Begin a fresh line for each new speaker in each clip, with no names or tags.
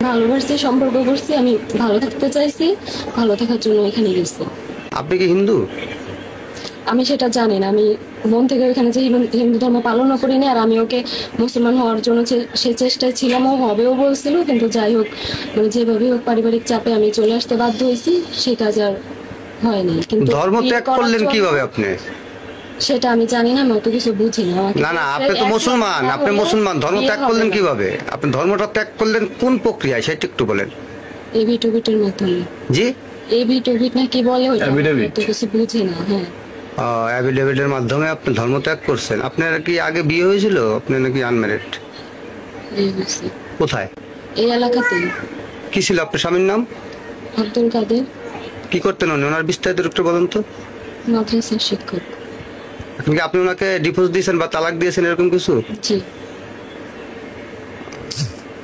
ভালোবাসছি, সম্পর্ক করছি, আমি ভালো থাকতে চাইছি, ভালো থাকার জন্য এখানে গেছি।
আপনি কি হিন্দু?
আমি সেটা জানি না, আমি মন থেকে ওখানে যে হিন্দু ধর্ম পালনও করিনি, আর আমি ওকে মুসলমান হওয়ার জন্য সে চেষ্টায় ছিলাম, ও হবেও বলছিল, কিন্তু যাই হোক মানে যেভাবে হোক পারিবারিক চাপে আমি চলে আসতে বাধ্য হয়েছি, সে কাজ আর হয়নি। কিন্তু
ধর্ম
বিয়ে
ত্যাগ
করার
করলেন
জন্য
কিভাবে আপনি?
সেটা আমি জানি না, আমি অত কিছু বুঝি না। আমাকে
না না,
বলছে,
আপনি তো
এক
মুসলমান,
না
আপনি
হলে
মুসলমান, ধর্ম
বিয়ে
ত্যাগ
হবে
করলেন
না।
কিভাবে? আপনি ধর্মটা ত্যাগ করলেন কোন প্রক্রিয়ায় সেটা একটু বলেন।
এভিটোভিটের মাধ্যমে।
জি,
এভিটোভিট না কি বলে ওইটা, আমি
Affidavit?
অত কিছু বুঝি না। হ্যাঁ,
অ্যাফিডেভিটের মাধ্যমে আপনি ধর্ম ত্যাগ করছেন। আপনার কি আগে বিয়ে হয়েছিল? আপনি নাকি আনম্যারিড?
বিয়ে হয়েছে
কোথায়?
এই এলাকাতেই।
কি ছিল আপনার স্বামীর নাম?
আব্দুল কাদের।
কি করতেন উনি? ওনার বিস্তারিত একটু বলুন তো।
মাদ্রাসার শিক্ষক।
আপনি ওনাকে ডিভোর্স দিয়েছেন বা তালাক দিয়েছেন এরকম কিছু?
জি।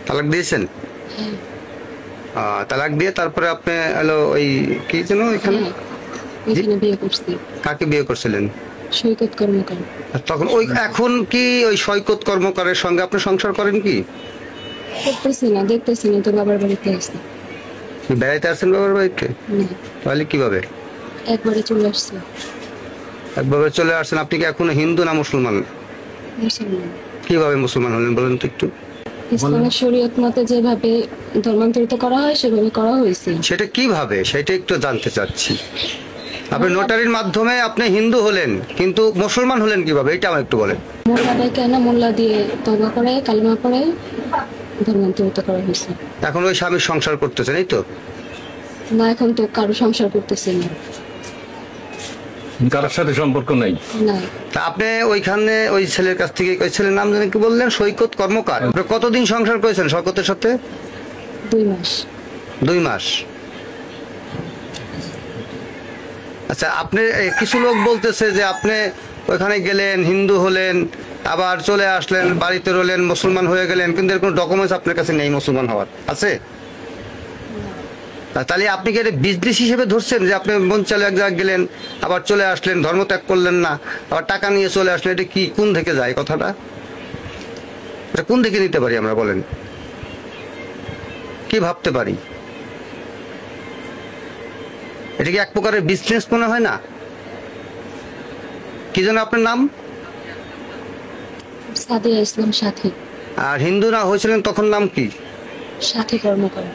তালাক দিয়েছেন?
হ্যাঁ।
তালাক দিয়ে তারপরে আপনি হলো ওই কি যেন এখানে
হ্যাঁ, ওইখানে বিয়ে করছি।
কাকে বিয়ে করছিলেন?
সৈকত কর্মকার।
আর তখন ওই এখন কি ওই সৈকত কর্মকারের সঙ্গে আপনি সংসার করেন কি?
করতেছি না, দেখতেছি না, তো বাবার বাড়িতে আছে।
বেড়াইতে আসছেন বাবার বাড়িতে?
না,
তাহলে কিভাবে?
একবারে চলে আসছে।
একভাবে চলে আসছেন। আপনি কি এখন হিন্দু না মুসলমান?
মুসলমান।
কিভাবে মুসলমান হলেন বলেন তো একটু।
ইসলামের শরীয়ত মতে যেভাবে ধর্মান্তরিত করা হয় সেভাবে করা হয়েছে।
সেটা কিভাবে সেটা একটু জানতে চাচ্ছি। আপনি নোটারির মাধ্যমে আপনি হিন্দু হলেন, কিন্তু মুসলমান হলেন কিভাবে এটা আমার একটু বলেন।
মোল্লা ডেকে না, মোল্লা দিয়ে তওবা করে কালিমা পড়ে ধর্মান্তরিত করা হয়েছে।
এখন ওই স্বামীর সংসার করতেছেন এই তো?
না, এখন তো কারো সংসার করতেছে না।
কারোর সাথে সম্পর্ক নাই।
না,
তা আপনি ওইখানে ওই ছেলের কাছ থেকে, ওই ছেলের নাম জানি কি বললেন? সৈকত কর্মকার। আপনি কতদিন সংসার করেছেন সৈকতের সাথে?
2 মাস।
2 মাস। আচ্ছা, আপনি কিছু লোক বলতেছে যে আপনি ওইখানে গেলেন, হিন্দু হলেন, আবার চলে আসলেন, বাড়িতে রইলেন, মুসলমান হয়ে গেলেন, কিন্তু এর কোনো ডকুমেন্টস আপনার কাছে নেই মুসলমান হওয়ার, আছে? তাহলে আপনি কি এটা বিজনেস হিসেবে ধরছেন যে আপনি মন চালে এক জায়গায় গেলেন, আবার চলে আসলেন, ধর্ম ত্যাগ করলেন না, আবার টাকা নিয়ে চলে আসলেন? এটা কি, কোন থেকে যায় কথাটা? এটা কোন দিকে নিতে পারি আমরা বলেন? কি ভাবতে পারি? এটা কি এক প্রকারের বিজনেস মনে হয় না? কি যেন আপনার নাম?
সাদিয়া ইসলাম সাথী।
আর হিন্দু না হয়েছিলেন তখন নাম কি?
সাথী কর্মকার।